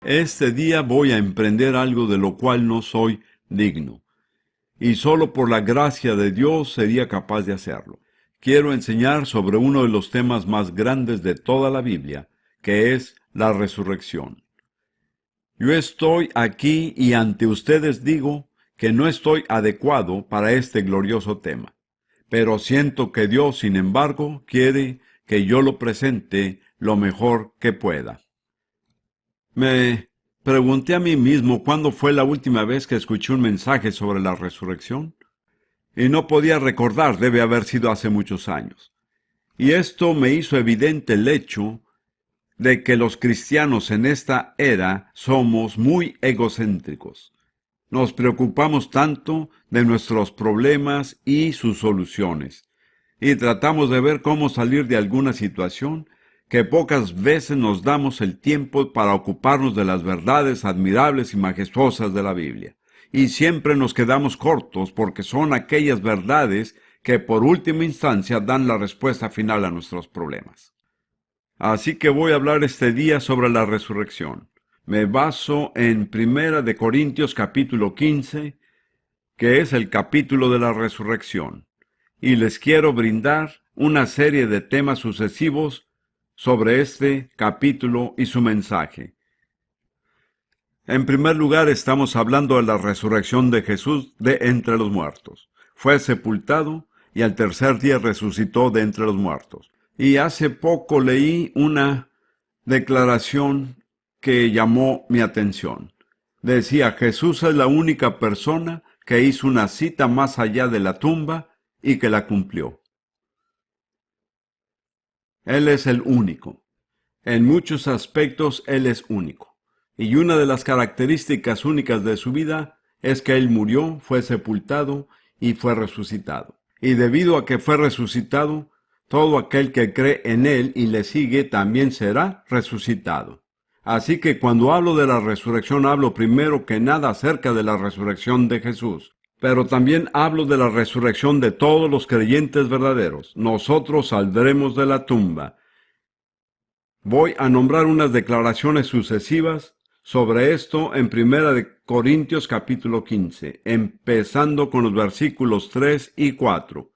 Este día voy a emprender algo de lo cual no soy digno, y solo por la gracia de Dios sería capaz de hacerlo. Quiero enseñar sobre uno de los temas más grandes de toda la Biblia, que es la resurrección. Yo estoy aquí y ante ustedes digo que no estoy adecuado para este glorioso tema, pero siento que Dios, sin embargo, quiere que yo lo presente lo mejor que pueda. Me pregunté a mí mismo cuándo fue la última vez que escuché un mensaje sobre la resurrección, y no podía recordar, debe haber sido hace muchos años. Y esto me hizo evidente el hecho de que los cristianos en esta era somos muy egocéntricos. Nos preocupamos tanto de nuestros problemas y sus soluciones, y tratamos de ver cómo salir de alguna situación, que pocas veces nos damos el tiempo para ocuparnos de las verdades admirables y majestuosas de la Biblia. Y siempre nos quedamos cortos porque son aquellas verdades que por última instancia dan la respuesta final a nuestros problemas. Así que voy a hablar este día sobre la resurrección. Me baso en Primera de Corintios capítulo 15, que es el capítulo de la resurrección, y les quiero brindar una serie de temas sucesivos sobre este capítulo y su mensaje. En primer lugar, estamos hablando de la resurrección de Jesús de entre los muertos. Fue sepultado y al tercer día resucitó de entre los muertos. Y hace poco leí una declaración que llamó mi atención. Decía, Jesús es la única persona que hizo una cita más allá de la tumba y que la cumplió. Él es el único. En muchos aspectos, Él es único. Y una de las características únicas de su vida es que Él murió, fue sepultado y fue resucitado. Y debido a que fue resucitado, todo aquel que cree en Él y le sigue también será resucitado. Así que cuando hablo de la resurrección, hablo primero que nada acerca de la resurrección de Jesús. Pero también hablo de la resurrección de todos los creyentes verdaderos. Nosotros saldremos de la tumba. Voy a nombrar unas declaraciones sucesivas sobre esto en Primera de Corintios capítulo 15, empezando con los versículos 3 y 4.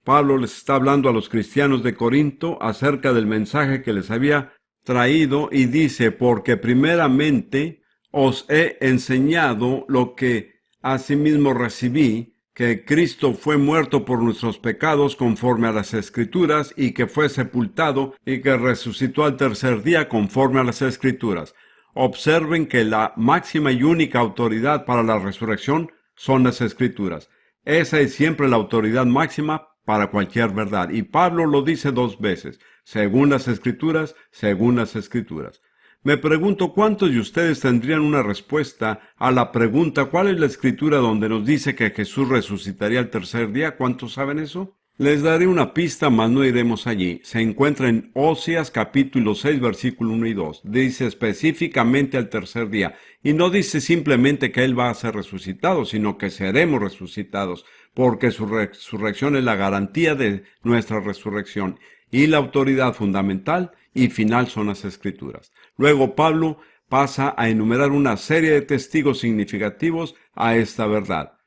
Pablo les está hablando a los cristianos de Corinto acerca del mensaje que les había traído y dice, porque primeramente os he enseñado lo que asimismo recibí, que Cristo fue muerto por nuestros pecados conforme a las Escrituras y que fue sepultado y que resucitó al tercer día conforme a las Escrituras. Observen que la máxima y única autoridad para la resurrección son las Escrituras. Esa es siempre la autoridad máxima para cualquier verdad. Y Pablo lo dice dos veces, según las Escrituras, según las Escrituras. Me pregunto cuántos de ustedes tendrían una respuesta a la pregunta ¿cuál es la Escritura donde nos dice que Jesús resucitaría el tercer día? ¿Cuántos saben eso? Les daré una pista, mas no iremos allí. Se encuentra en Oseas capítulo 6, versículo 1 y 2. Dice específicamente al tercer día. Y no dice simplemente que Él va a ser resucitado, sino que seremos resucitados, porque su resurrección es la garantía de nuestra resurrección. Y la autoridad fundamental y final son las Escrituras. Luego Pablo pasa a enumerar una serie de testigos significativos a esta verdad.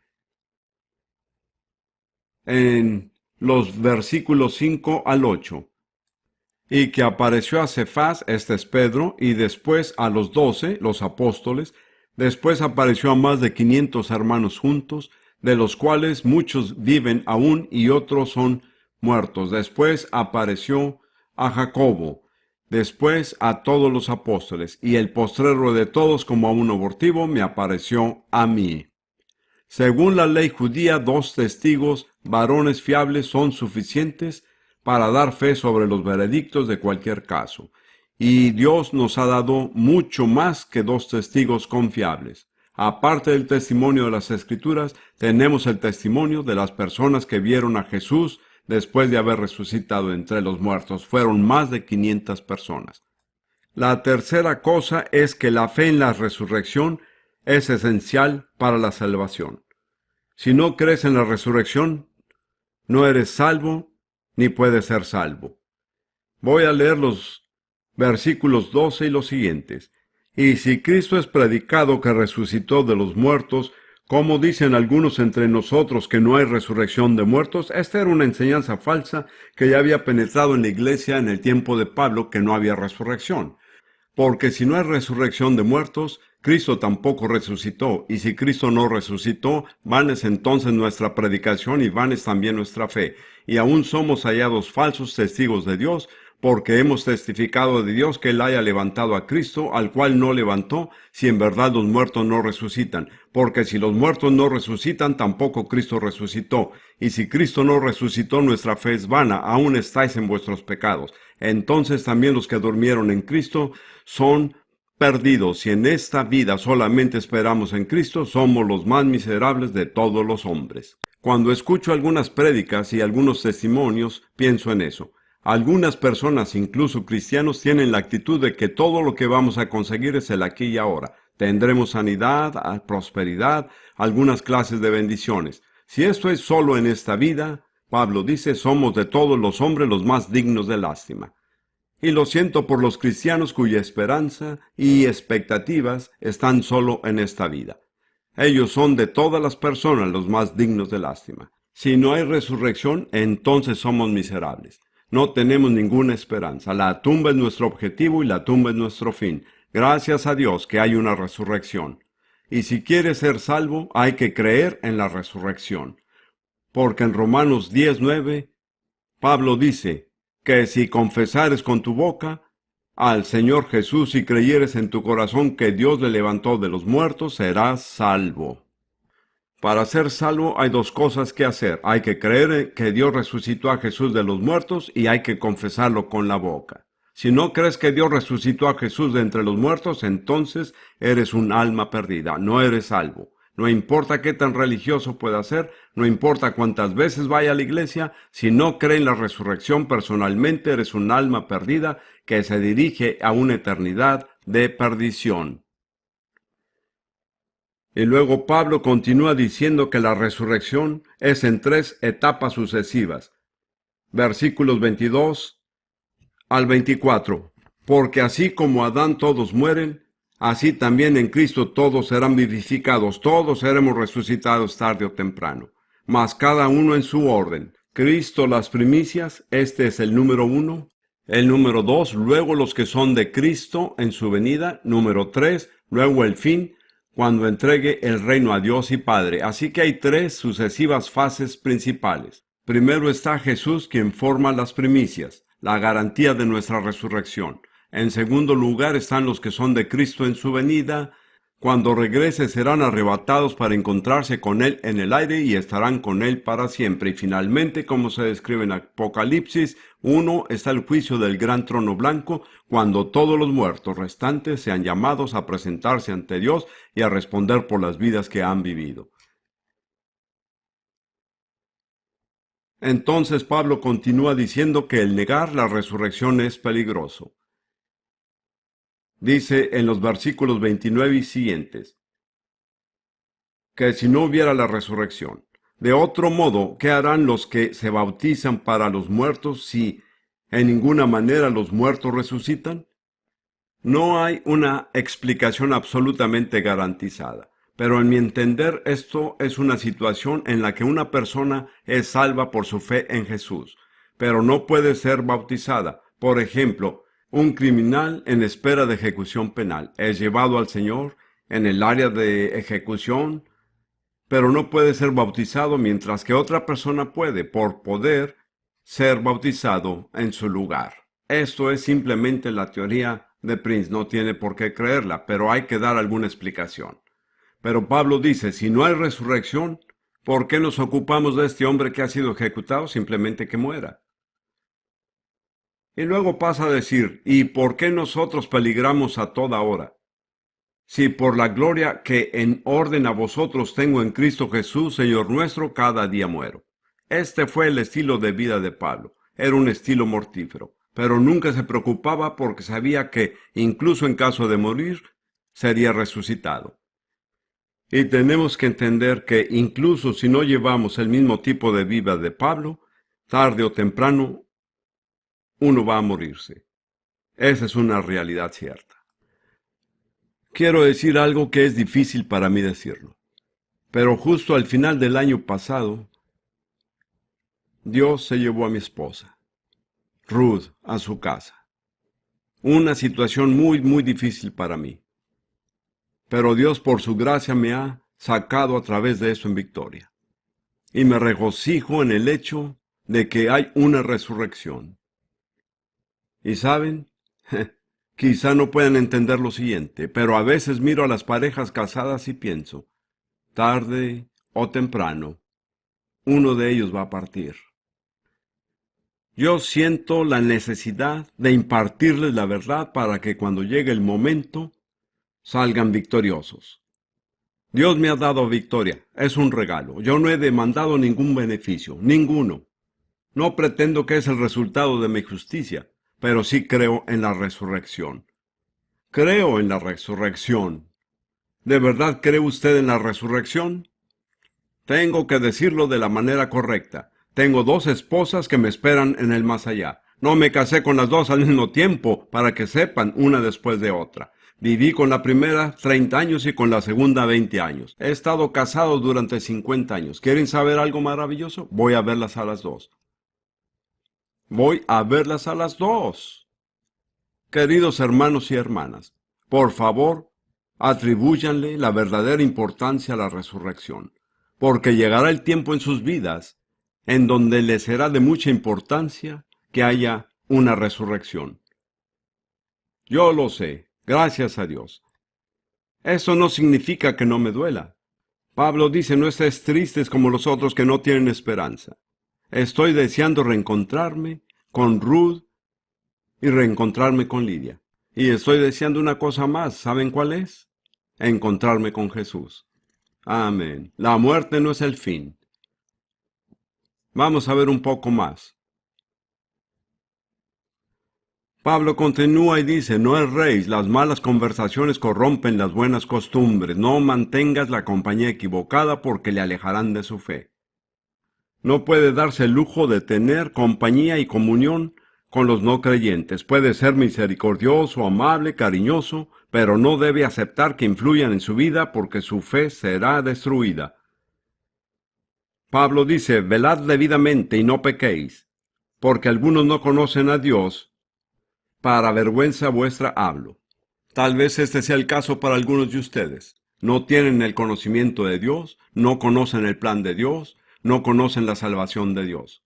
En los versículos 5 al 8. Y que apareció a Cefas, este es Pedro, y después a los 12, los apóstoles, después apareció a más de 500 hermanos juntos, de los cuales muchos viven aún y otros son muertos. Después apareció a Jacobo, después a todos los apóstoles, y el postrero de todos como a un abortivo me apareció a mí. Según la ley judía, 2 testigos varones fiables son suficientes para dar fe sobre los veredictos de cualquier caso. Y Dios nos ha dado mucho más que 2 testigos confiables. Aparte del testimonio de las Escrituras, tenemos el testimonio de las personas que vieron a Jesús después de haber resucitado entre los muertos. Fueron más de 500 personas. La tercera cosa es que la fe en la resurrección es esencial para la salvación. Si no crees en la resurrección, no eres salvo ni puedes ser salvo. Voy a leer los versículos 12 y los siguientes. Y si Cristo es predicado que resucitó de los muertos, como dicen algunos entre nosotros que no hay resurrección de muertos, esta era una enseñanza falsa que ya había penetrado en la iglesia en el tiempo de Pablo, que no había resurrección. Porque si no hay resurrección de muertos, Cristo tampoco resucitó, y si Cristo no resucitó, vana es entonces nuestra predicación y vana es también nuestra fe, y aún somos hallados falsos testigos de Dios, porque hemos testificado de Dios que Él haya levantado a Cristo, al cual no levantó, si en verdad los muertos no resucitan. Porque si los muertos no resucitan, tampoco Cristo resucitó. Y si Cristo no resucitó, nuestra fe es vana, aún estáis en vuestros pecados. Entonces también los que durmieron en Cristo son perdidos. Si en esta vida solamente esperamos en Cristo, somos los más miserables de todos los hombres. Cuando escucho algunas prédicas y algunos testimonios, pienso en eso. Algunas personas, incluso cristianos, tienen la actitud de que todo lo que vamos a conseguir es el aquí y ahora. Tendremos sanidad, prosperidad, algunas clases de bendiciones. Si esto es solo en esta vida, Pablo dice, somos de todos los hombres los más dignos de lástima. Y lo siento por los cristianos cuya esperanza y expectativas están solo en esta vida. Ellos son de todas las personas los más dignos de lástima. Si no hay resurrección, entonces somos miserables. No tenemos ninguna esperanza. La tumba es nuestro objetivo y la tumba es nuestro fin. Gracias a Dios que hay una resurrección. Y si quieres ser salvo, hay que creer en la resurrección. Porque en Romanos 10:9, Pablo dice que si confesares con tu boca al Señor Jesús y creyeres en tu corazón que Dios le levantó de los muertos, serás salvo. Para ser salvo hay dos cosas que hacer. Hay que creer que Dios resucitó a Jesús de los muertos y hay que confesarlo con la boca. Si no crees que Dios resucitó a Jesús de entre los muertos, entonces eres un alma perdida, no eres salvo. No importa qué tan religioso pueda ser, no importa cuántas veces vaya a la iglesia, si no cree en la resurrección personalmente, eres un alma perdida que se dirige a una eternidad de perdición. Y luego Pablo continúa diciendo que la resurrección es en 3 etapas sucesivas. Versículos 22 al 24. Porque así como Adán todos mueren, así también en Cristo todos serán vivificados, todos seremos resucitados tarde o temprano. Mas cada uno en su orden. Cristo las primicias, este es el número 1. El número 2, luego los que son de Cristo en su venida. Número 3, luego el fin, cuando entregue el reino a Dios y Padre. Así que hay 3 sucesivas fases principales. Primero está Jesús, quien forma las primicias, la garantía de nuestra resurrección. En segundo lugar están los que son de Cristo en su venida. Cuando regrese serán arrebatados para encontrarse con Él en el aire y estarán con Él para siempre. Y finalmente, como se describe en Apocalipsis 1, está el juicio del gran trono blanco, cuando todos los muertos restantes sean llamados a presentarse ante Dios y a responder por las vidas que han vivido. Entonces Pablo continúa diciendo que el negar la resurrección es peligroso. Dice en los versículos 29 y siguientes, que si no hubiera la resurrección, de otro modo, ¿qué harán los que se bautizan para los muertos si en ninguna manera los muertos resucitan? No hay una explicación absolutamente garantizada, pero en mi entender esto es una situación en la que una persona es salva por su fe en Jesús, pero no puede ser bautizada. Por ejemplo, un criminal en espera de ejecución penal es llevado al Señor en el área de ejecución, pero no puede ser bautizado, mientras que otra persona puede, por poder, ser bautizado en su lugar. Esto es simplemente la teoría de Prince, no tiene por qué creerla, pero hay que dar alguna explicación. Pero Pablo dice, si no hay resurrección, ¿por qué nos ocupamos de este hombre que ha sido ejecutado? Simplemente que muera. Y luego pasa a decir, ¿y por qué nosotros peligramos a toda hora? Si por la gloria que en orden a vosotros tengo en Cristo Jesús, Señor nuestro, cada día muero. Este fue el estilo de vida de Pablo. Era un estilo mortífero, pero nunca se preocupaba porque sabía que, incluso en caso de morir, sería resucitado. Y tenemos que entender que incluso si no llevamos el mismo tipo de vida de Pablo, tarde o temprano, uno va a morirse. Esa es una realidad cierta. Quiero decir algo que es difícil para mí decirlo, pero justo al final del año pasado, Dios se llevó a mi esposa, Ruth, a su casa. Una situación muy difícil para mí. Pero Dios por su gracia me ha sacado a través de eso en victoria. Y me regocijo en el hecho de que hay una resurrección. Y saben, quizá no puedan entender lo siguiente, pero a veces miro a las parejas casadas y pienso, tarde o temprano, uno de ellos va a partir. Yo siento la necesidad de impartirles la verdad para que cuando llegue el momento, salgan victoriosos. Dios me ha dado victoria, es un regalo. Yo no he demandado ningún beneficio, ninguno. No pretendo que es el resultado de mi justicia, pero sí creo en la resurrección. Creo en la resurrección. ¿De verdad cree usted en la resurrección? Tengo que decirlo de la manera correcta. Tengo 2 esposas que me esperan en el más allá. No me casé con las 2 al mismo tiempo, para que sepan, una después de otra. Viví con la primera 30 años y con la segunda 20 años. He estado casado durante 50 años. ¿Quieren saber algo maravilloso? Voy a verlas a las 2. Voy a verlas a las 2. Queridos hermanos y hermanas, por favor, atribúyanle la verdadera importancia a la resurrección, porque llegará el tiempo en sus vidas en donde les será de mucha importancia que haya una resurrección. Yo lo sé, gracias a Dios. Eso no significa que no me duela. Pablo dice, no estés tristes como los otros que no tienen esperanza. Estoy deseando reencontrarme con Ruth y reencontrarme con Lidia. Y estoy deseando una cosa más, ¿saben cuál es? Encontrarme con Jesús. Amén. La muerte no es el fin. Vamos a ver un poco más. Pablo continúa y dice, no erréis, las malas conversaciones corrompen las buenas costumbres, no mantengas la compañía equivocada porque le alejarán de su fe. No puede darse el lujo de tener compañía y comunión con los no creyentes. Puede ser misericordioso, amable, cariñoso, pero no debe aceptar que influyan en su vida porque su fe será destruida. Pablo dice, velad debidamente y no pequéis, porque algunos no conocen a Dios. Para vergüenza vuestra hablo. Tal vez este sea el caso para algunos de ustedes. No tienen el conocimiento de Dios, no conocen el plan de Dios, no conocen la salvación de Dios.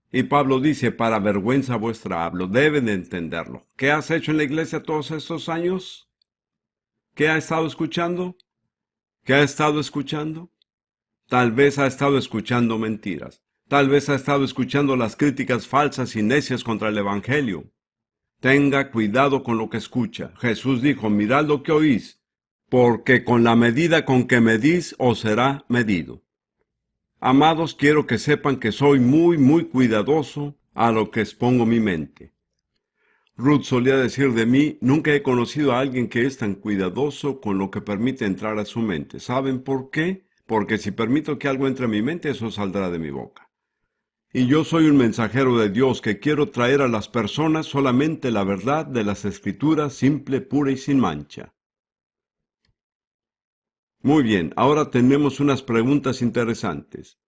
Y Pablo dice, para vergüenza vuestra hablo, deben de entenderlo. ¿Qué has hecho en la iglesia todos estos años? ¿Qué ha estado escuchando? ¿Qué ha estado escuchando? Tal vez ha estado escuchando mentiras. Tal vez ha estado escuchando las críticas falsas y necias contra el Evangelio. Tenga cuidado con lo que escucha. Jesús dijo, mirad lo que oís, porque con la medida con que medís os será medido. Amados, quiero que sepan que soy muy cuidadoso a lo que expongo mi mente. Ruth solía decir de mí, nunca he conocido a alguien que es tan cuidadoso con lo que permite entrar a su mente. ¿Saben por qué? Porque si permito que algo entre a mi mente, eso saldrá de mi boca. Y yo soy un mensajero de Dios que quiero traer a las personas solamente la verdad de las Escrituras, simple, pura y sin mancha. Muy bien, ahora tenemos unas preguntas interesantes.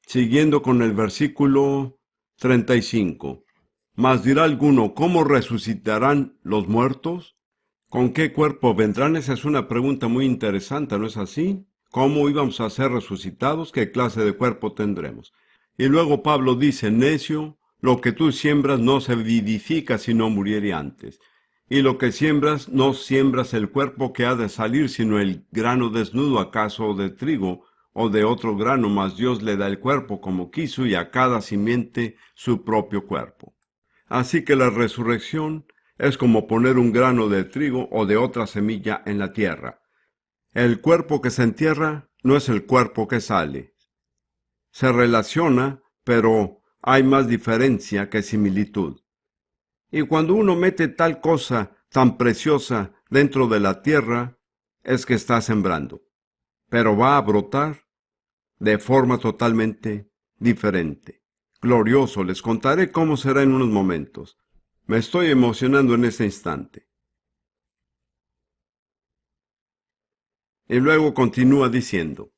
Siguiendo con el versículo 35. Mas dirá alguno, ¿cómo resucitarán los muertos? ¿Con qué cuerpo vendrán? Esa es una pregunta muy interesante, ¿no es así? ¿Cómo íbamos a ser resucitados? ¿Qué clase de cuerpo tendremos? Y luego Pablo dice, necio, lo que tú siembras no se vivifica si no muriere antes. Y lo que siembras, no siembras el cuerpo que ha de salir, sino el grano desnudo, acaso de trigo, o de otro grano, mas Dios le da el cuerpo como quiso y a cada simiente su propio cuerpo. Así que la resurrección es como poner un grano de trigo o de otra semilla en la tierra. El cuerpo que se entierra no es el cuerpo que sale. Se relaciona, pero hay más diferencia que similitud. Y cuando uno mete tal cosa tan preciosa dentro de la tierra, es que está sembrando. Pero va a brotar de forma totalmente diferente. Glorioso, les contaré cómo será en unos momentos. Me estoy emocionando en este instante. Y luego continúa diciendo,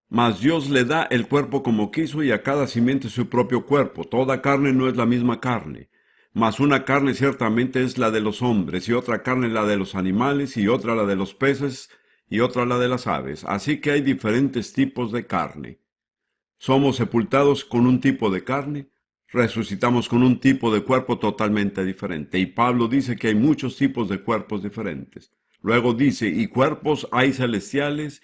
mas Dios le da el cuerpo como quiso y a cada simiente su propio cuerpo. Toda carne no es la misma carne. Mas una carne ciertamente es la de los hombres, y otra carne la de los animales, y otra la de los peces, y otra la de las aves. Así que hay diferentes tipos de carne. Somos sepultados con un tipo de carne, resucitamos con un tipo de cuerpo totalmente diferente. Y Pablo dice que hay muchos tipos de cuerpos diferentes. Luego dice, y cuerpos hay celestiales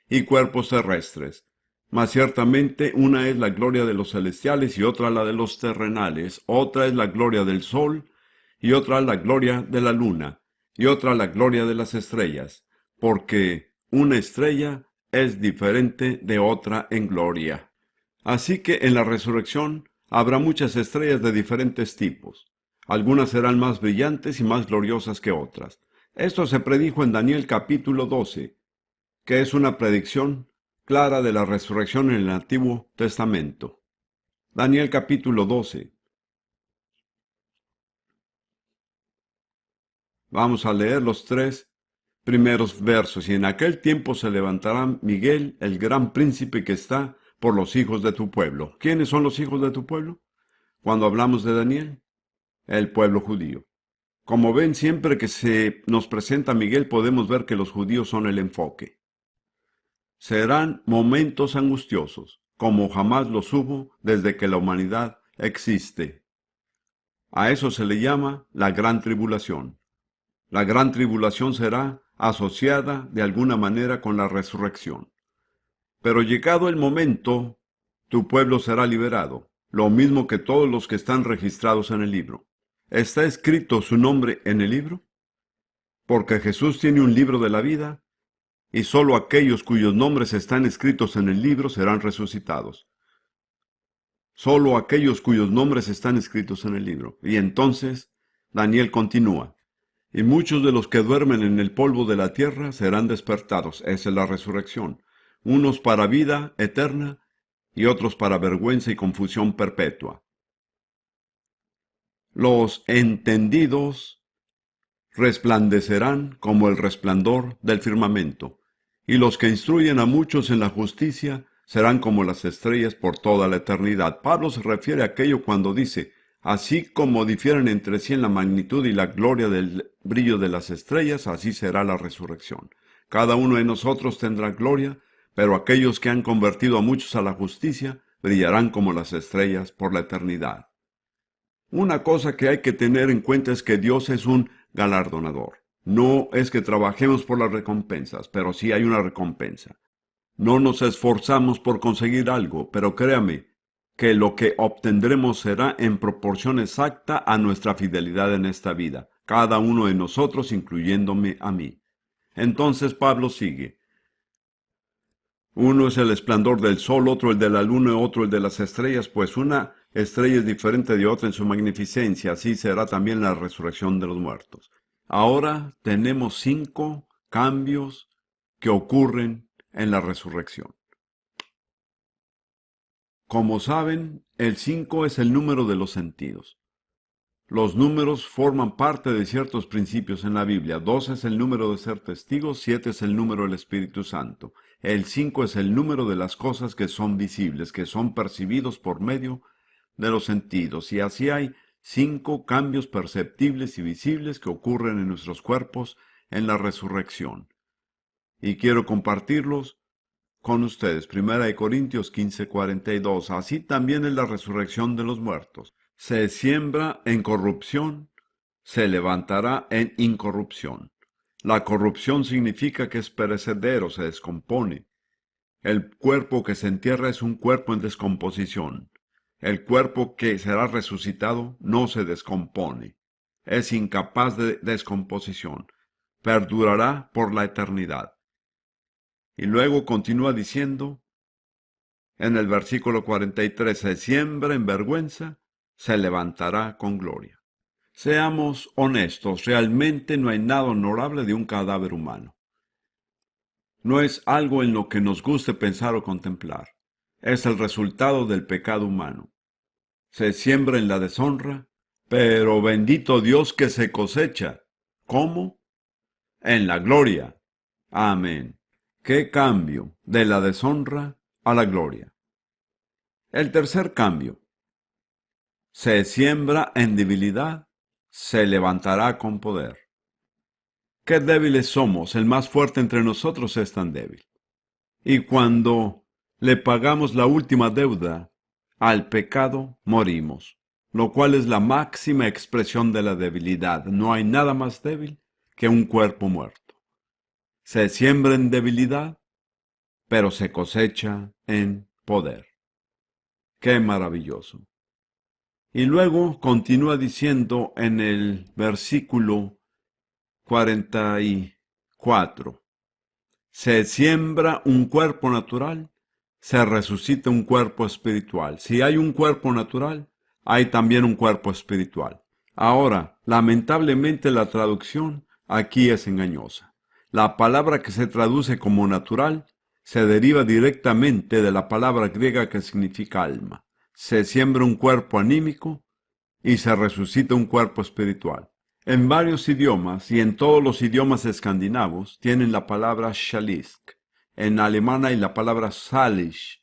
y cuerpos terrestres. Mas ciertamente una es la gloria de los celestiales y otra la de los terrenales. Otra es la gloria del sol y otra la gloria de la luna y otra la gloria de las estrellas. Porque una estrella es diferente de otra en gloria. Así que en la resurrección habrá muchas estrellas de diferentes tipos. Algunas serán más brillantes y más gloriosas que otras. Esto se predijo en Daniel capítulo 12, que es una predicción clara de la resurrección en el Antiguo Testamento. Daniel capítulo 12. Vamos a leer los 3 primeros versos. Y en aquel tiempo se levantará Miguel, el gran príncipe que está por los hijos de tu pueblo. ¿Quiénes son los hijos de tu pueblo? Cuando hablamos de Daniel, el pueblo judío. Como ven, siempre que se nos presenta Miguel, podemos ver que los judíos son el enfoque. Serán momentos angustiosos, como jamás los hubo desde que la humanidad existe. A eso se le llama la gran tribulación. La gran tribulación será asociada de alguna manera con la resurrección. Pero llegado el momento, tu pueblo será liberado, lo mismo que todos los que están registrados en el libro. ¿Está escrito su nombre en el libro? Porque Jesús tiene un libro de la vida, y sólo aquellos cuyos nombres están escritos en el libro serán resucitados. Sólo aquellos cuyos nombres están escritos en el libro. Y entonces Daniel continúa. Y muchos de los que duermen en el polvo de la tierra serán despertados. Esa es la resurrección. Unos para vida eterna y otros para vergüenza y confusión perpetua. Los entendidos resplandecerán como el resplandor del firmamento, y los que instruyen a muchos en la justicia serán como las estrellas por toda la eternidad. Pablo se refiere a aquello cuando dice, así como difieren entre sí en la magnitud y la gloria del brillo de las estrellas, así será la resurrección. Cada uno de nosotros tendrá gloria, pero aquellos que han convertido a muchos a la justicia brillarán como las estrellas por la eternidad. Una cosa que hay que tener en cuenta es que Dios es un galardonador. No es que trabajemos por las recompensas, pero sí hay una recompensa. No nos esforzamos por conseguir algo, pero créame que lo que obtendremos será en proporción exacta a nuestra fidelidad en esta vida, cada uno de nosotros, incluyéndome a mí. Entonces Pablo sigue. Uno es el esplendor del sol, otro el de la luna, otro el de las estrellas, pues una estrella es diferente de otra en su magnificencia, así será también la resurrección de los muertos. Ahora tenemos 5 cambios que ocurren en la resurrección. Como saben, el 5 es el número de los sentidos. Los números forman parte de ciertos principios en la Biblia. 2 es el número de ser testigos, 7 es el número del Espíritu Santo. El 5 es el número de las cosas que son visibles, que son percibidos por medio de los sentidos. Y así hay 5 cambios perceptibles y visibles que ocurren en nuestros cuerpos en la resurrección. Y quiero compartirlos con ustedes. 1 Corintios 15:42. Así también es la resurrección de los muertos. Se siembra en corrupción, se levantará en incorrupción. La corrupción significa que es perecedero, se descompone. El cuerpo que se entierra es un cuerpo en descomposición. El cuerpo que será resucitado no se descompone. Es incapaz de descomposición. Perdurará por la eternidad. Y luego continúa diciendo, en el versículo 43, se siembra en vergüenza, se levantará con gloria. Seamos honestos, realmente no hay nada honorable de un cadáver humano. No es algo en lo que nos guste pensar o contemplar. Es el resultado del pecado humano. Se siembra en la deshonra, pero bendito Dios que se cosecha. ¿Cómo? En la gloria. Amén. ¿Qué cambio de la deshonra a la gloria? El tercer cambio. Se siembra en debilidad, se levantará con poder. Qué débiles somos, el más fuerte entre nosotros es tan débil. Y cuando le pagamos la última deuda al pecado, morimos, lo cual es la máxima expresión de la debilidad. No hay nada más débil que un cuerpo muerto. Se siembra en debilidad, pero se cosecha en poder. ¡Qué maravilloso! Y luego continúa diciendo en el versículo 44. Se siembra un cuerpo natural, se resucita un cuerpo espiritual. Si hay un cuerpo natural, hay también un cuerpo espiritual. Ahora, lamentablemente la traducción aquí es engañosa. La palabra que se traduce como natural se deriva directamente de la palabra griega que significa alma. Se siembra un cuerpo anímico y se resucita un cuerpo espiritual. En varios idiomas y en todos los idiomas escandinavos tienen la palabra shalisk. En alemán hay la palabra salish.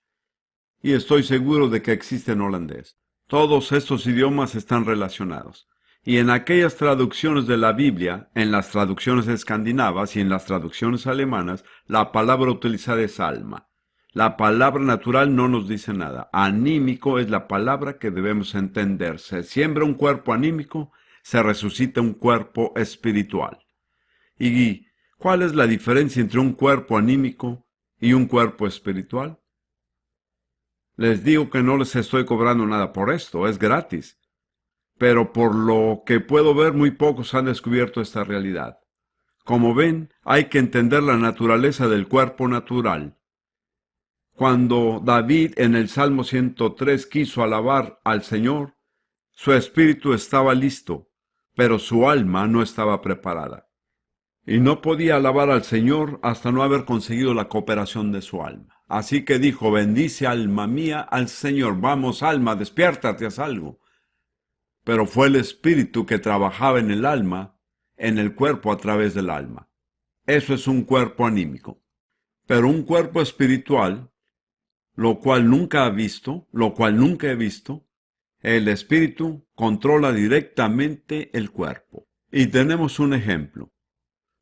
Y estoy seguro de que existe en holandés. Todos estos idiomas están relacionados. Y en aquellas traducciones de la Biblia, en las traducciones escandinavas y en las traducciones alemanas, la palabra utilizada es alma. La palabra natural no nos dice nada. Anímico es la palabra que debemos entender. Se siembra un cuerpo anímico, se resucita un cuerpo espiritual. ¿Y cuál es la diferencia entre un cuerpo anímico y un cuerpo espiritual? Les digo que no les estoy cobrando nada por esto, es gratis. Pero por lo que puedo ver, muy pocos han descubierto esta realidad. Como ven, hay que entender la naturaleza del cuerpo natural. Cuando David en el Salmo 103 quiso alabar al Señor, su espíritu estaba listo, pero su alma no estaba preparada. Y no podía alabar al Señor hasta no haber conseguido la cooperación de su alma. Así que dijo: bendice alma mía al Señor. Vamos, alma, despiértate, haz algo. Pero fue el espíritu que trabajaba en el alma, en el cuerpo a través del alma. Eso es un cuerpo anímico. Pero un cuerpo espiritual, lo cual nunca he visto, el espíritu controla directamente el cuerpo. Y tenemos un ejemplo.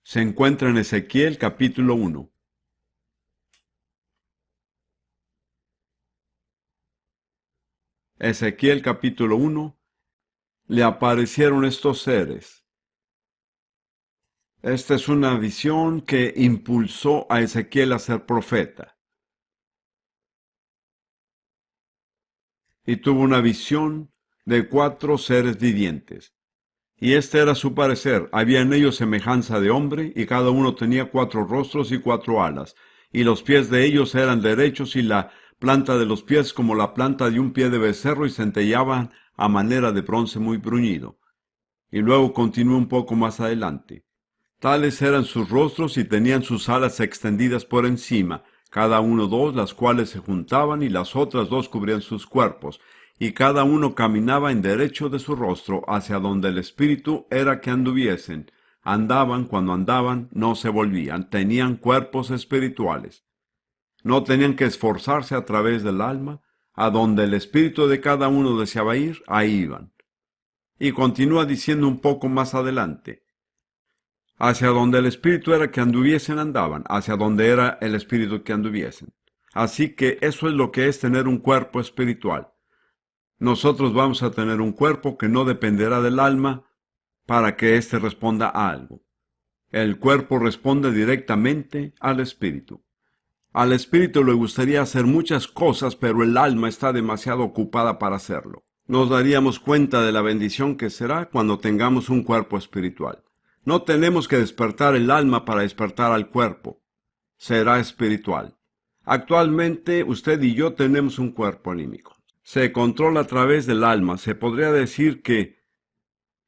Se encuentra en Ezequiel capítulo 1. Ezequiel capítulo 1, le aparecieron estos seres. Esta es una visión que impulsó a Ezequiel a ser profeta. Y tuvo una visión de 4 seres vivientes. Y este era su parecer: había en ellos semejanza de hombre, y cada uno tenía 4 rostros y 4 alas, y los pies de ellos eran derechos, y la planta de los pies como la planta de un pie de becerro, y centellaban a manera de bronce muy bruñido. Y luego continuó un poco más adelante. Tales eran sus rostros, y tenían sus alas extendidas por encima, cada uno 2, las cuales se juntaban, y las otras 2 cubrían sus cuerpos, y cada uno caminaba en derecho de su rostro hacia donde el espíritu era que anduviesen. Andaban, cuando andaban, no se volvían, tenían cuerpos espirituales. No tenían que esforzarse a través del alma, a donde el espíritu de cada uno deseaba ir, ahí iban. Y continúa diciendo un poco más adelante: hacia donde el espíritu era que anduviesen andaban, hacia donde era el espíritu que anduviesen. Así que eso es lo que es tener un cuerpo espiritual. Nosotros vamos a tener un cuerpo que no dependerá del alma para que éste responda a algo. El cuerpo responde directamente al espíritu. Al espíritu le gustaría hacer muchas cosas, pero el alma está demasiado ocupada para hacerlo. Nos daríamos cuenta de la bendición que será cuando tengamos un cuerpo espiritual. No tenemos que despertar el alma para despertar al cuerpo. Será espiritual. Actualmente usted y yo tenemos un cuerpo anímico. Se controla a través del alma. Se podría decir que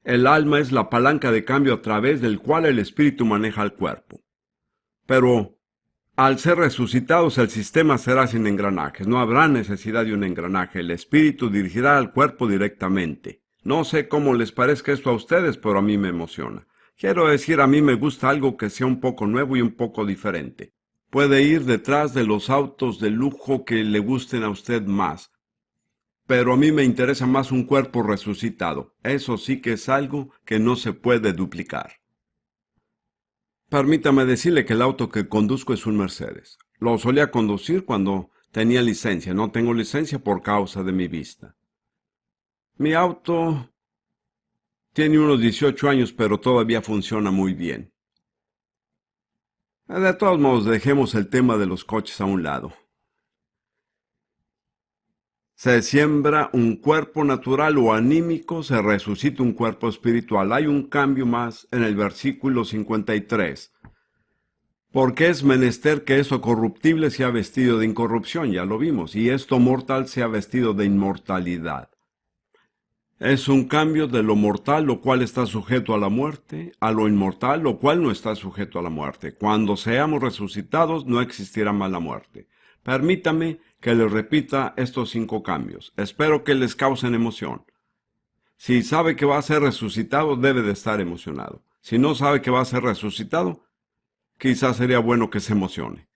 el alma es la palanca de cambio a través del cual el espíritu maneja el cuerpo. Pero Al ser resucitados, el sistema será sin engranajes. No habrá necesidad de un engranaje. El espíritu dirigirá al cuerpo directamente. No sé cómo les parezca esto a ustedes, pero a mí me emociona. Quiero decir, a mí me gusta algo que sea un poco nuevo y un poco diferente. Puede ir detrás de los autos de lujo que le gusten a usted más, pero a mí me interesa más un cuerpo resucitado. Eso sí que es algo que no se puede duplicar. Permítame decirle que el auto que conduzco es un Mercedes. Lo solía conducir cuando tenía licencia. No tengo licencia por causa de mi vista. Mi auto tiene unos 18 años, pero todavía funciona muy bien. De todos modos, dejemos el tema de los coches a un lado. Se siembra un cuerpo natural o anímico, se resucita un cuerpo espiritual. Hay un cambio más en el versículo 53. Porque es menester que esto corruptible sea vestido de incorrupción, ya lo vimos, y esto mortal sea vestido de inmortalidad. Es un cambio de lo mortal, lo cual está sujeto a la muerte, a lo inmortal, lo cual no está sujeto a la muerte. Cuando seamos resucitados, no existirá más la muerte. Permítame que les repita estos 5 cambios. Espero que les causen emoción. Si sabe que va a ser resucitado, debe de estar emocionado. Si no sabe que va a ser resucitado, quizás sería bueno que se emocione.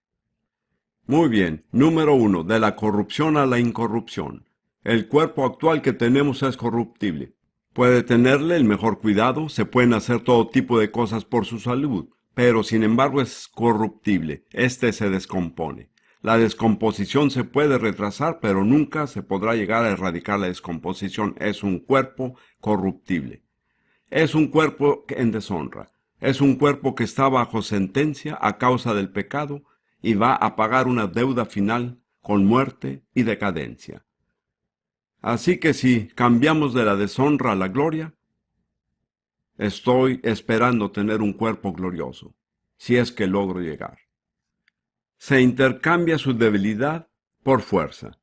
Muy bien. Número 1. De la corrupción a la incorrupción. El cuerpo actual que tenemos es corruptible. Puede tenerle el mejor cuidado, se pueden hacer todo tipo de cosas por su salud, pero sin embargo es corruptible. Este se descompone. La descomposición se puede retrasar, pero nunca se podrá llegar a erradicar la descomposición. Es un cuerpo corruptible. Es un cuerpo en deshonra. Es un cuerpo que está bajo sentencia a causa del pecado y va a pagar una deuda final con muerte y decadencia. Así que si cambiamos de la deshonra a la gloria, estoy esperando tener un cuerpo glorioso, si es que logro llegar. Se intercambia su debilidad por fuerza.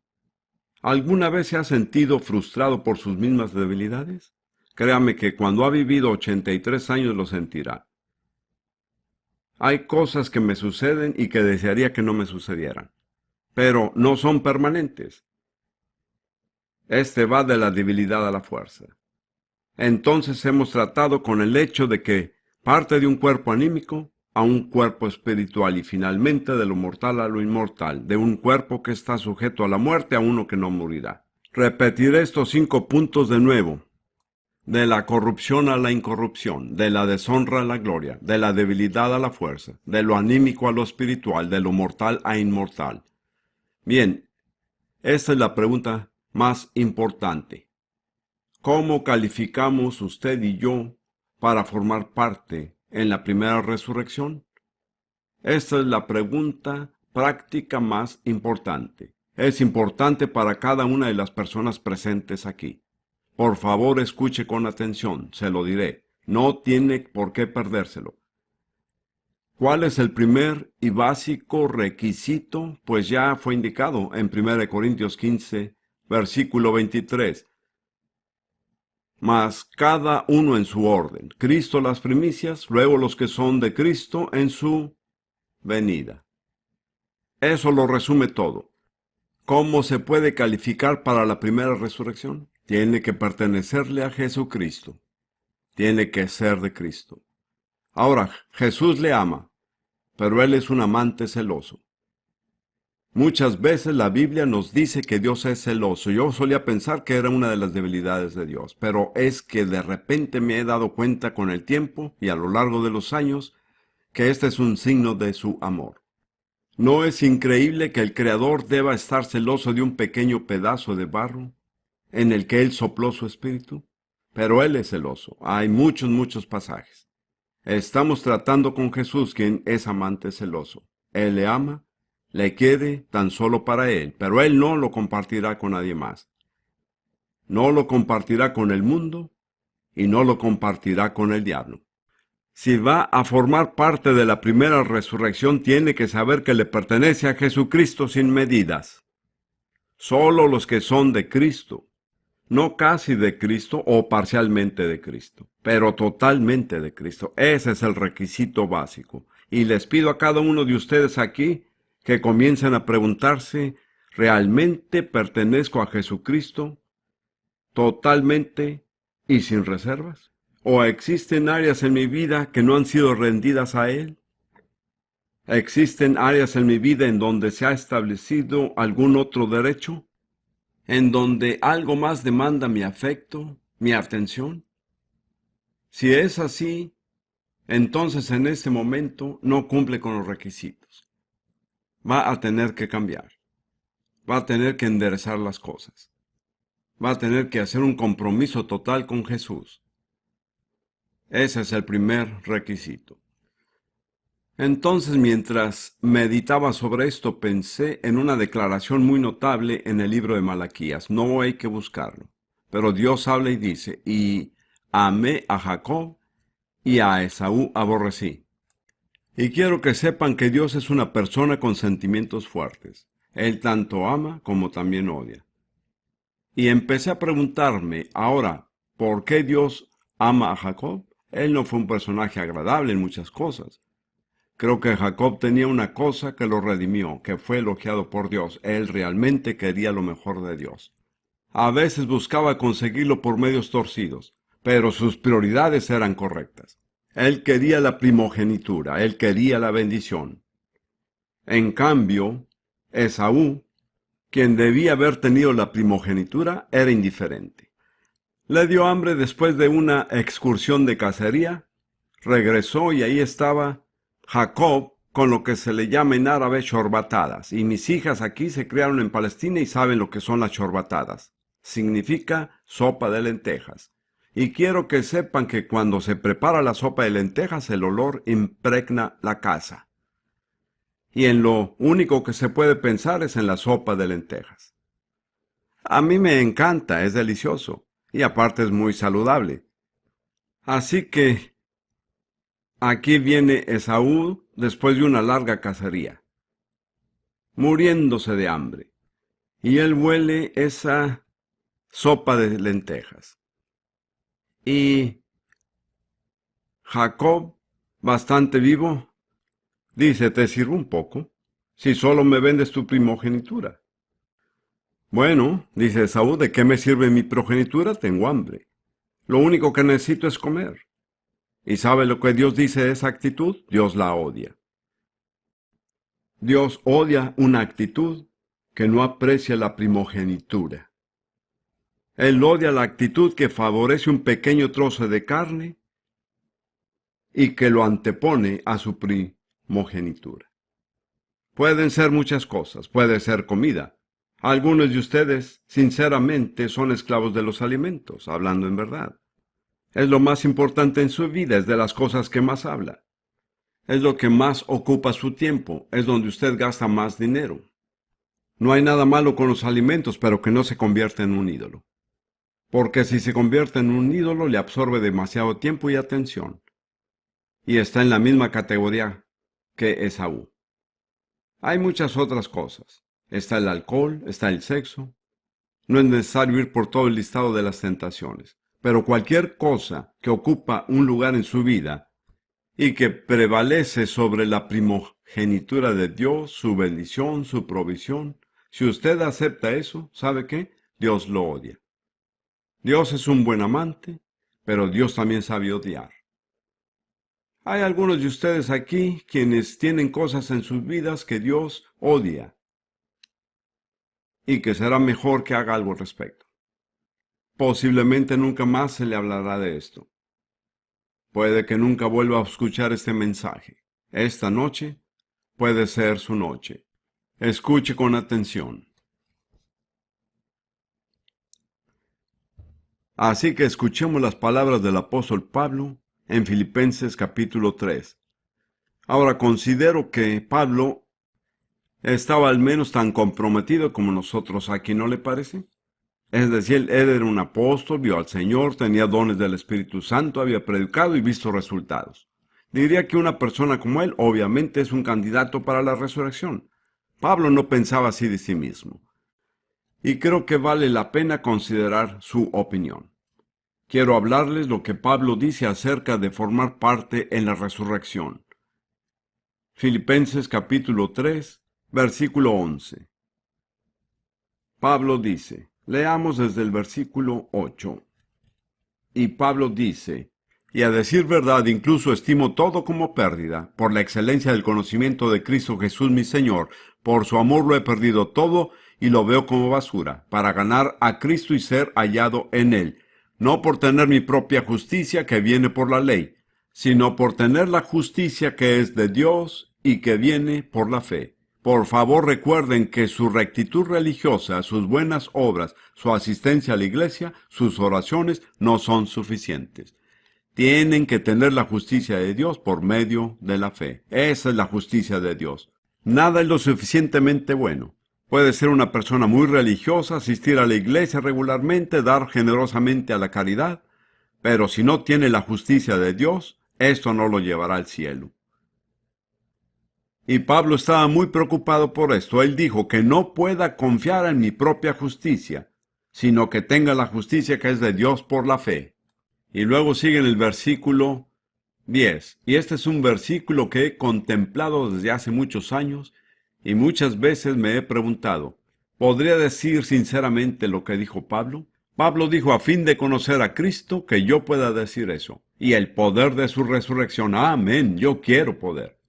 ¿Alguna vez se ha sentido frustrado por sus mismas debilidades? Créame que cuando ha vivido 83 años lo sentirá. Hay cosas que me suceden y que desearía que no me sucedieran, pero no son permanentes. Este va de la debilidad a la fuerza. Entonces hemos tratado con el hecho de que parte de un cuerpo anímico a un cuerpo espiritual y finalmente de lo mortal a lo inmortal, de un cuerpo que está sujeto a la muerte a uno que no morirá. Repetiré estos 5 puntos de nuevo. De la corrupción a la incorrupción, de la deshonra a la gloria, de la debilidad a la fuerza, de lo anímico a lo espiritual, de lo mortal a inmortal. Bien, esta es la pregunta más importante. ¿Cómo calificamos usted y yo para formar parte en la primera resurrección? Esta es la pregunta práctica más importante. Es importante para cada una de las personas presentes aquí. Por favor, escuche con atención, se lo diré. No tiene por qué perdérselo. ¿Cuál es el primer y básico requisito? Pues ya fue indicado en 1 Corintios 15, versículo 23. Mas cada uno en su orden. Cristo las primicias, luego los que son de Cristo en su venida. Eso lo resume todo. ¿Cómo se puede calificar para la primera resurrección? Tiene que pertenecerle a Jesucristo. Tiene que ser de Cristo. Ahora, Jesús le ama, pero Él es un amante celoso. Muchas veces la Biblia nos dice que Dios es celoso. Yo solía pensar que era una de las debilidades de Dios, pero es que de repente me he dado cuenta con el tiempo y a lo largo de los años que este es un signo de su amor. ¿No es increíble que el Creador deba estar celoso de un pequeño pedazo de barro en el que Él sopló su espíritu? Pero Él es celoso. Hay muchos pasajes. Estamos tratando con Jesús, quien es amante celoso. Él le ama, le quiere tan solo para Él, pero Él no lo compartirá con nadie más. No lo compartirá con el mundo y no lo compartirá con el diablo. Si va a formar parte de la primera resurrección, tiene que saber que le pertenece a Jesucristo sin medidas. Solo los que son de Cristo, no casi de Cristo o parcialmente de Cristo, pero totalmente de Cristo. Ese es el requisito básico. Y les pido a cada uno de ustedes aquí que comiencen a preguntarse, ¿realmente pertenezco a Jesucristo totalmente y sin reservas? ¿O existen áreas en mi vida que no han sido rendidas a Él? ¿Existen áreas en mi vida en donde se ha establecido algún otro derecho? ¿En donde algo más demanda mi afecto, mi atención? Si es así, entonces en este momento no cumple con los requisitos. Va a tener que cambiar. Va a tener que enderezar las cosas. Va a tener que hacer un compromiso total con Jesús. Ese es el primer requisito. Entonces, mientras meditaba sobre esto, pensé en una declaración muy notable en el libro de Malaquías. No hay que buscarlo. Pero Dios habla y dice, y amé a Jacob y a Esaú aborrecí. Y quiero que sepan que Dios es una persona con sentimientos fuertes. Él tanto ama como también odia. Y empecé a preguntarme, ahora, ¿por qué Dios ama a Jacob? Él no fue un personaje agradable en muchas cosas. Creo que Jacob tenía una cosa que lo redimió, que fue elogiado por Dios. Él realmente quería lo mejor de Dios. A veces buscaba conseguirlo por medios torcidos, pero sus prioridades eran correctas. Él quería la primogenitura, él quería la bendición. En cambio, Esaú, quien debía haber tenido la primogenitura, era indiferente. Le dio hambre después de una excursión de cacería, regresó y ahí estaba Jacob con lo que se le llama en árabe chorbatadas. Y mis hijas aquí se criaron en Palestina y saben lo que son las chorbatadas. Significa sopa de lentejas. Y quiero que sepan que cuando se prepara la sopa de lentejas el olor impregna la casa. Y en lo único que se puede pensar es en la sopa de lentejas. A mí me encanta, es delicioso. Y aparte es muy saludable. Así que aquí viene Esaú después de una larga cacería, muriéndose de hambre. Y él huele esa sopa de lentejas. Y Jacob, bastante vivo, dice, te sirvo un poco, si solo me vendes tu primogenitura. Bueno, dice Esaú, ¿de qué me sirve mi progenitura? Tengo hambre. Lo único que necesito es comer. ¿Y sabe lo que Dios dice de esa actitud? Dios la odia. Dios odia una actitud que no aprecia la primogenitura. Él odia la actitud que favorece un pequeño trozo de carne y que lo antepone a su primogenitura. Pueden ser muchas cosas, puede ser comida. Algunos de ustedes, sinceramente, son esclavos de los alimentos, hablando en verdad. Es lo más importante en su vida, es de las cosas que más habla. Es lo que más ocupa su tiempo, es donde usted gasta más dinero. No hay nada malo con los alimentos, pero que no se convierta en un ídolo. Porque si se convierte en un ídolo, le absorbe demasiado tiempo y atención. Y está en la misma categoría que Esaú. Hay muchas otras cosas. Está el alcohol, está el sexo. No es necesario ir por todo el listado de las tentaciones. Pero cualquier cosa que ocupa un lugar en su vida y que prevalece sobre la primogenitura de Dios, su bendición, su provisión, si usted acepta eso, ¿sabe qué? Dios lo odia. Dios es un buen amante, pero Dios también sabe odiar. Hay algunos de ustedes aquí quienes tienen cosas en sus vidas que Dios odia y que será mejor que haga algo al respecto. Posiblemente nunca más se le hablará de esto. Puede que nunca vuelva a escuchar este mensaje. Esta noche puede ser su noche. Escuche con atención. Así que escuchemos las palabras del apóstol Pablo en Filipenses capítulo 3. Ahora considero que Pablo estaba al menos tan comprometido como nosotros aquí, ¿no le parece? Es decir, él era un apóstol, vio al Señor, tenía dones del Espíritu Santo, había predicado y visto resultados. Diría que una persona como él obviamente es un candidato para la resurrección. Pablo no pensaba así de sí mismo. Y creo que vale la pena considerar su opinión. Quiero hablarles lo que Pablo dice acerca de formar parte en la resurrección. Filipenses capítulo 3, versículo 11. Pablo dice, leamos desde el versículo 8. Y Pablo dice, y a decir verdad, incluso estimo todo como pérdida, por la excelencia del conocimiento de Cristo Jesús mi Señor. Por su amor lo he perdido todo y lo veo como basura, para ganar a Cristo y ser hallado en Él, no por tener mi propia justicia que viene por la ley, sino por tener la justicia que es de Dios y que viene por la fe. Por favor, recuerden que su rectitud religiosa, sus buenas obras, su asistencia a la iglesia, sus oraciones no son suficientes. Tienen que tener la justicia de Dios por medio de la fe. Esa es la justicia de Dios. Nada es lo suficientemente bueno. Puede ser una persona muy religiosa, asistir a la iglesia regularmente, dar generosamente a la caridad, pero si no tiene la justicia de Dios, esto no lo llevará al cielo. Y Pablo estaba muy preocupado por esto. Él dijo que no pueda confiar en mi propia justicia, sino que tenga la justicia que es de Dios por la fe. Y luego sigue en el versículo 10. Y este es un versículo que he contemplado desde hace muchos años y muchas veces me he preguntado, ¿podría decir sinceramente lo que dijo Pablo? Pablo dijo, a fin de conocer a Cristo, que yo pueda decir eso. Y el poder de su resurrección. Amén, yo quiero poder.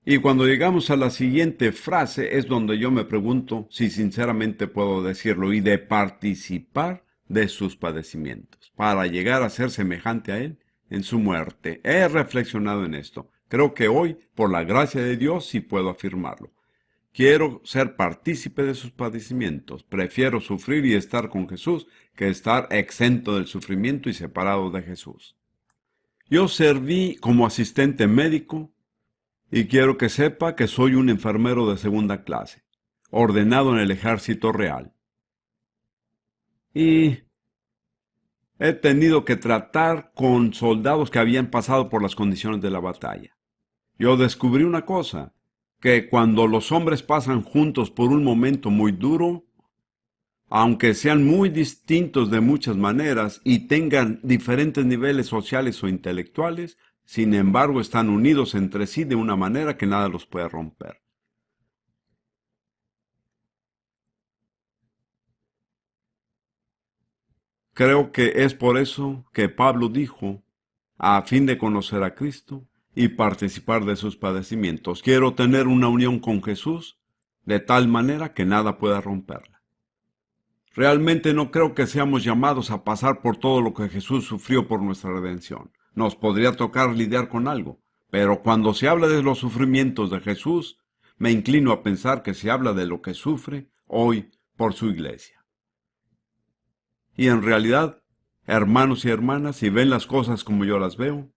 Y cuando llegamos a la siguiente frase es donde yo me pregunto si sinceramente puedo decirlo, y de participar de sus padecimientos, para llegar a ser semejante a Él en su muerte. He reflexionado en esto. Creo que hoy, por la gracia de Dios, sí puedo afirmarlo. Quiero ser partícipe de sus padecimientos. Prefiero sufrir y estar con Jesús que estar exento del sufrimiento y separado de Jesús. Yo serví como asistente médico y quiero que sepa que soy un enfermero de segunda clase, ordenado en el ejército real. Y he tenido que tratar con soldados que habían pasado por las condiciones de la batalla. Yo descubrí una cosa, que cuando los hombres pasan juntos por un momento muy duro, aunque sean muy distintos de muchas maneras y tengan diferentes niveles sociales o intelectuales, sin embargo están unidos entre sí de una manera que nada los puede romper. Creo que es por eso que Pablo dijo, a fin de conocer a Cristo y participar de sus padecimientos. Quiero tener una unión con Jesús de tal manera que nada pueda romperla. Realmente no creo que seamos llamados a pasar por todo lo que Jesús sufrió por nuestra redención. Nos podría tocar lidiar con algo, pero cuando se habla de los sufrimientos de Jesús, me inclino a pensar que se habla de lo que sufre hoy por su iglesia. Y en realidad, hermanos y hermanas, si ven las cosas como yo las veo,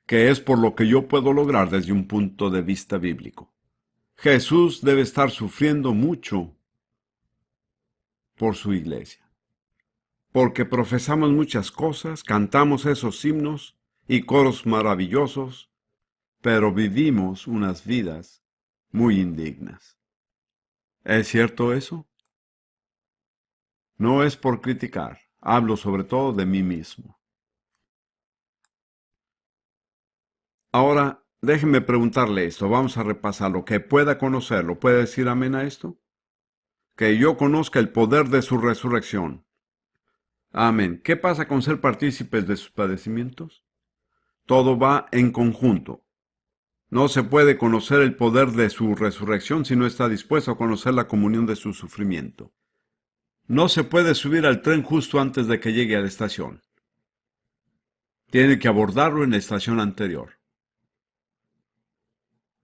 que es por lo que yo puedo lograr desde un punto de vista bíblico. Jesús debe estar sufriendo mucho por su iglesia, porque profesamos muchas cosas, cantamos esos himnos y coros maravillosos, pero vivimos unas vidas muy indignas. ¿Es cierto eso? No es por criticar, hablo sobre todo de mí mismo. Ahora, déjeme preguntarle esto, vamos a repasarlo, que pueda conocerlo, ¿puede decir amén a esto? Que yo conozca el poder de su resurrección. Amén. ¿Qué pasa con ser partícipes de sus padecimientos? Todo va en conjunto. No se puede conocer el poder de su resurrección si no está dispuesto a conocer la comunión de su sufrimiento. No se puede subir al tren justo antes de que llegue a la estación. Tiene que abordarlo en la estación anterior.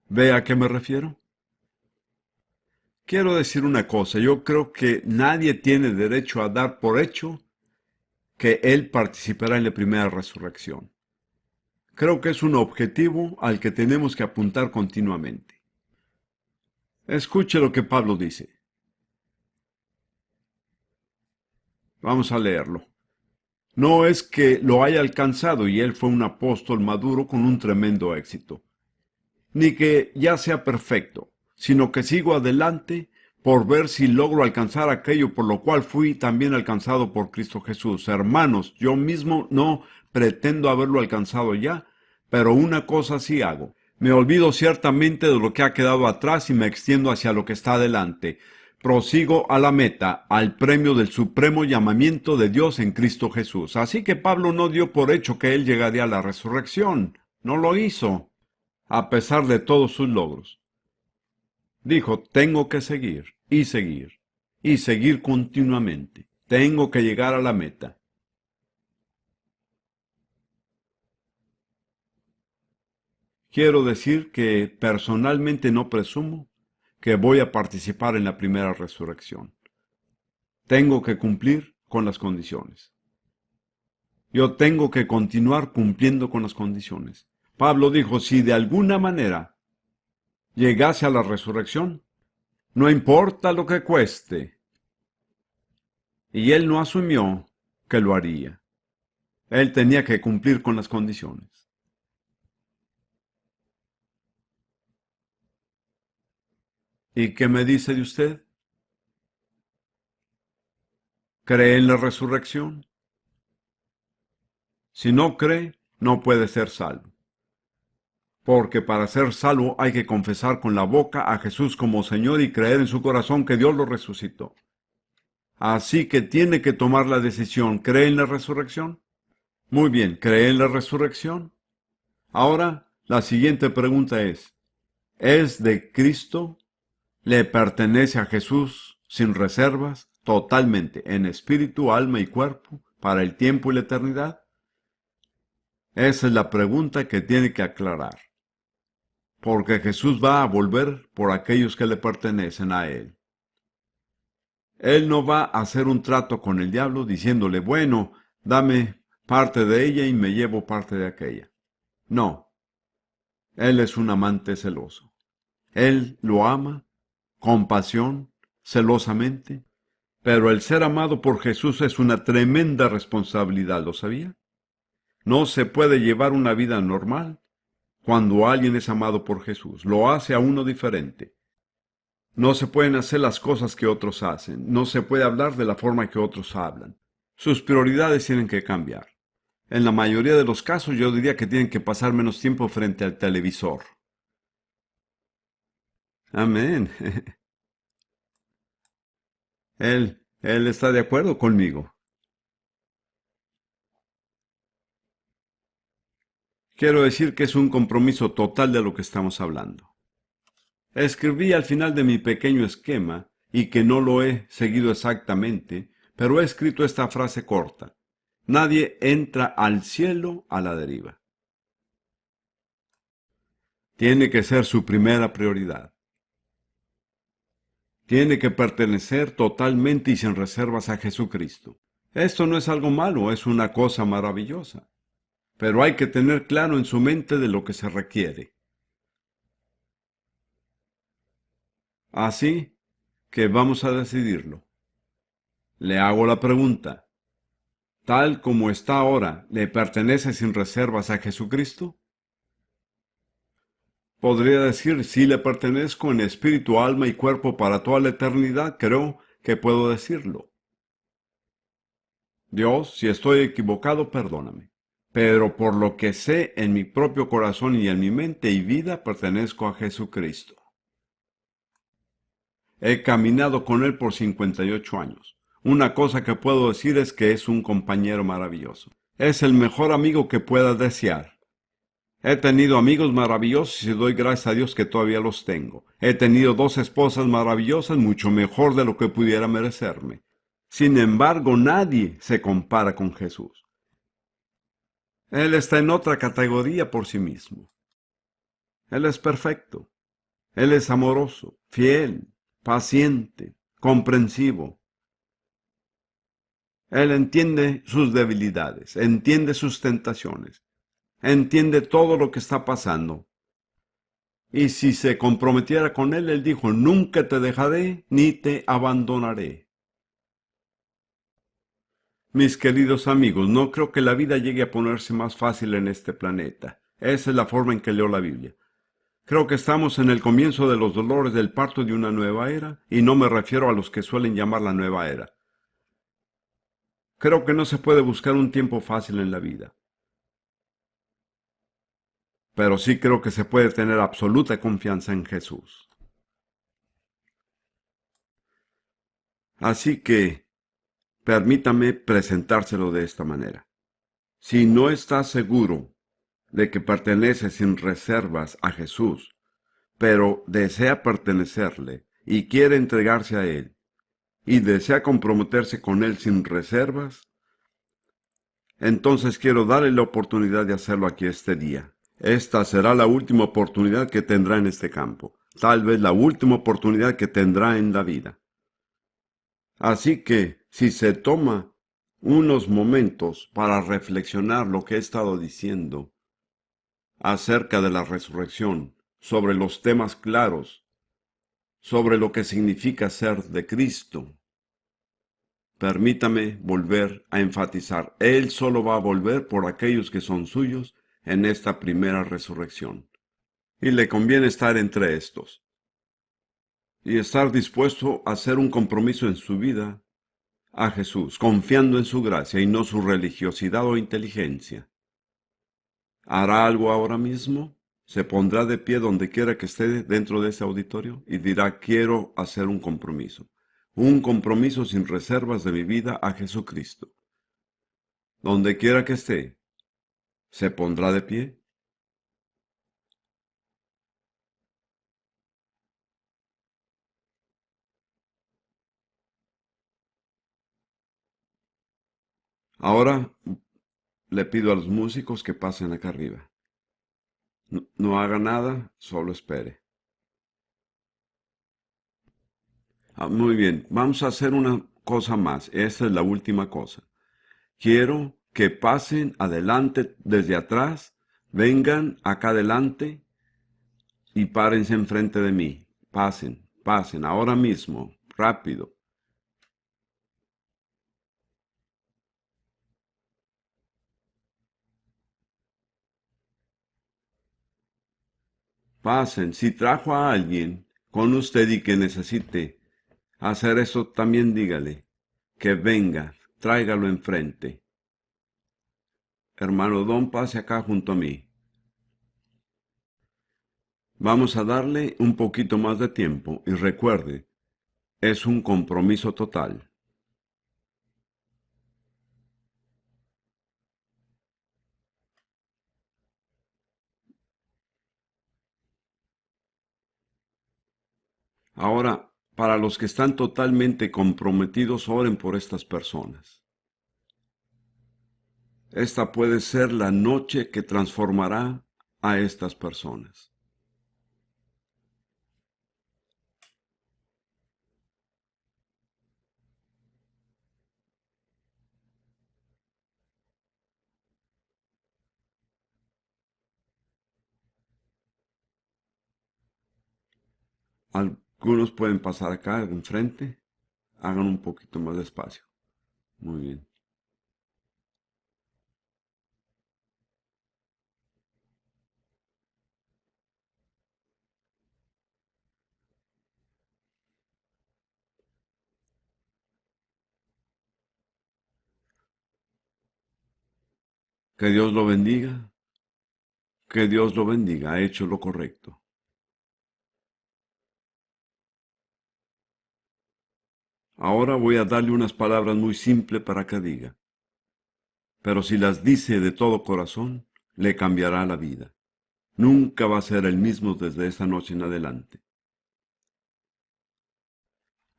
¿Ve a qué me refiero? Quiero decir una cosa, yo creo que nadie tiene derecho a dar por hecho que él participará en la primera resurrección. Creo que es un objetivo al que tenemos que apuntar continuamente. Escuche lo que Pablo dice. Vamos a leerlo. No es que lo haya alcanzado y él fue un apóstol maduro con un tremendo éxito, ni que ya sea perfecto, sino que sigo adelante por ver si logro alcanzar aquello por lo cual fui también alcanzado por Cristo Jesús. Hermanos, yo mismo no pretendo haberlo alcanzado ya, pero una cosa sí hago, Me olvido ciertamente de lo que ha quedado atrás y me extiendo hacia lo que está adelante. Prosigo a la meta, al premio del supremo llamamiento de Dios en Cristo Jesús. Así que Pablo no dio por hecho que él llegaría a la resurrección. No lo hizo, a pesar de todos sus logros. Dijo, tengo que seguir, y seguir continuamente. Tengo que llegar a la meta. Quiero decir que personalmente no presumo que voy a participar en la primera resurrección. Tengo que cumplir con las condiciones. Yo tengo que continuar cumpliendo con las condiciones. Pablo dijo, si de alguna manera llegase a la resurrección, no importa lo que cueste. Y él no asumió que lo haría. Él tenía que cumplir con las condiciones. ¿Y qué me dice de usted? ¿Cree en la resurrección? Si no cree, no puede ser salvo. Porque para ser salvo hay que confesar con la boca a Jesús como Señor y creer en su corazón que Dios lo resucitó. Así que tiene que tomar la decisión. ¿Cree en la resurrección? Muy bien, ¿cree en la resurrección? Ahora, la siguiente pregunta ¿es de Cristo? ¿Le pertenece a Jesús sin reservas, totalmente, en espíritu, alma y cuerpo, para el tiempo y la eternidad? Esa es la pregunta que tiene que aclarar. Porque Jesús va a volver por aquellos que le pertenecen a Él. Él no va a hacer un trato con el diablo diciéndole, bueno, dame parte de ella y me llevo parte de aquella. No, Él es un amante celoso. Él lo ama con pasión, celosamente, pero el ser amado por Jesús es una tremenda responsabilidad, ¿lo sabía? No se puede llevar una vida normal cuando alguien es amado por Jesús. Lo hace a uno diferente. No se pueden hacer las cosas que otros hacen. No se puede hablar de la forma que otros hablan. Sus prioridades tienen que cambiar. En la mayoría de los casos yo diría que tienen que pasar menos tiempo frente al televisor. Amén. Él está de acuerdo conmigo. Quiero decir que es un compromiso total de lo que estamos hablando. Escribí al final de mi pequeño esquema, y que no lo he seguido exactamente, pero he escrito esta frase corta. Nadie entra al cielo a la deriva. Tiene que ser su primera prioridad. Tiene que pertenecer totalmente y sin reservas a Jesucristo. Esto no es algo malo, es una cosa maravillosa. Pero hay que tener claro en su mente de lo que se requiere. Así que vamos a decidirlo. Le hago la pregunta. ¿Tal como está ahora, le pertenece sin reservas a Jesucristo? Podría decir, si le pertenezco en espíritu, alma y cuerpo para toda la eternidad, creo que puedo decirlo. Dios, si estoy equivocado, perdóname. Pero por lo que sé en mi propio corazón y en mi mente y vida, pertenezco a Jesucristo. He caminado con Él por 58 años. Una cosa que puedo decir es que es un compañero maravilloso. Es el mejor amigo que pueda desear. He tenido amigos maravillosos y doy gracias a Dios que todavía los tengo. He tenido 2 esposas maravillosas, mucho mejor de lo que pudiera merecerme. Sin embargo, nadie se compara con Jesús. Él está en otra categoría por sí mismo. Él es perfecto. Él es amoroso, fiel, paciente, comprensivo. Él entiende sus debilidades, entiende sus tentaciones, entiende todo lo que está pasando. Y si se comprometiera con Él dijo, nunca te dejaré ni te abandonaré. Mis queridos amigos, no creo que la vida llegue a ponerse más fácil en este planeta. Esa es la forma en que leo la Biblia. Creo que estamos en el comienzo de los dolores del parto de una nueva era, y no me refiero a los que suelen llamar la nueva era. Creo que no se puede buscar un tiempo fácil en la vida. pero sí creo que se puede tener absoluta confianza en Jesús. Así que permítame presentárselo de esta manera. Si no está seguro de que pertenece sin reservas a Jesús, pero desea pertenecerle y quiere entregarse a Él, y desea comprometerse con Él sin reservas, entonces quiero darle la oportunidad de hacerlo aquí este día. Esta será la última oportunidad que tendrá en este campo, tal vez la última oportunidad que tendrá en la vida. Así que, si se toma unos momentos para reflexionar lo que he estado diciendo acerca de la resurrección, sobre los temas claros, sobre lo que significa ser de Cristo, permítame volver a enfatizar, Él solo va a volver por aquellos que son suyos en esta primera resurrección. Y le conviene estar entre estos, y estar dispuesto a hacer un compromiso en su vida a Jesús, confiando en su gracia y no su religiosidad o inteligencia. ¿Hará algo ahora mismo? ¿Se pondrá de pie donde quiera que esté dentro de ese auditorio y dirá, quiero hacer un compromiso sin reservas de mi vida a Jesucristo? Donde quiera que esté, ¿se pondrá de pie? Ahora le pido a los músicos que pasen acá arriba. No haga nada, solo espere. Muy bien, vamos a hacer una cosa más. Esta es la última cosa. Quiero que pasen adelante desde atrás, vengan acá adelante y párense enfrente de mí. Pasen, pasen, ahora mismo, rápido. Pasen, si trajo a alguien con usted y que necesite hacer eso, también dígale que venga, tráigalo enfrente. Hermano Don, pase acá junto a mí. Vamos a darle un poquito más de tiempo y recuerde, es un compromiso total. Ahora, para los que están totalmente comprometidos, oren por estas personas. Esta puede ser la noche que transformará a estas personas. Algunos pueden pasar acá enfrente. Hagan un poquito más despacio. Muy bien. Que Dios lo bendiga. Que Dios lo bendiga. Ha hecho lo correcto. Ahora voy a darle unas palabras muy simples para que diga. Pero si las dice de todo corazón, le cambiará la vida. Nunca va a ser el mismo desde esta noche en adelante.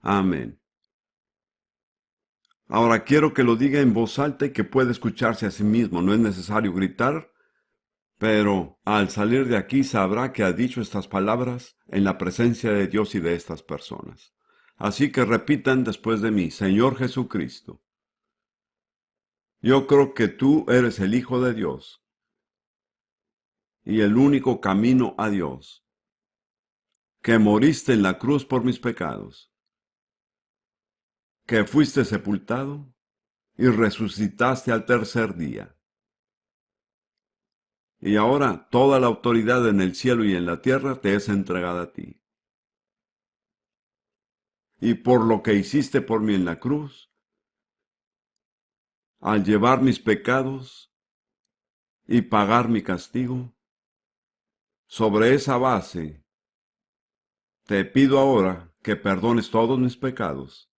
Amén. Ahora quiero que lo diga en voz alta y que pueda escucharse a sí mismo. No es necesario gritar, pero al salir de aquí sabrá que ha dicho estas palabras en la presencia de Dios y de estas personas. Así que repitan después de mí, Señor Jesucristo, yo creo que tú eres el Hijo de Dios y el único camino a Dios, que moriste en la cruz por mis pecados, que fuiste sepultado y resucitaste al tercer día. Y ahora toda la autoridad en el cielo y en la tierra te es entregada a ti. Y por lo que hiciste por mí en la cruz, al llevar mis pecados y pagar mi castigo, Sobre esa base, te pido ahora que perdones todos mis pecados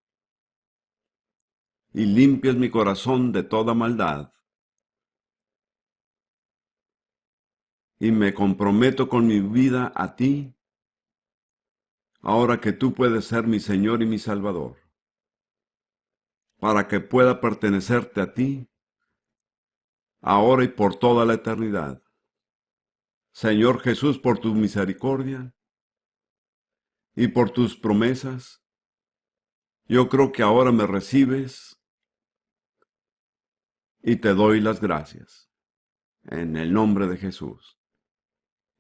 y limpies mi corazón de toda maldad. Y me comprometo con mi vida a ti, ahora que tú puedes ser mi Señor y mi Salvador, para que pueda pertenecerte a ti, ahora y por toda la eternidad. Señor Jesús, por tu misericordia y por tus promesas, yo creo que ahora me recibes y te doy las gracias. En el nombre de Jesús.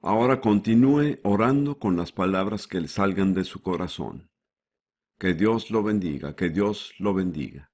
Ahora continúe orando con las palabras que le salgan de su corazón. Que Dios lo bendiga, que Dios lo bendiga.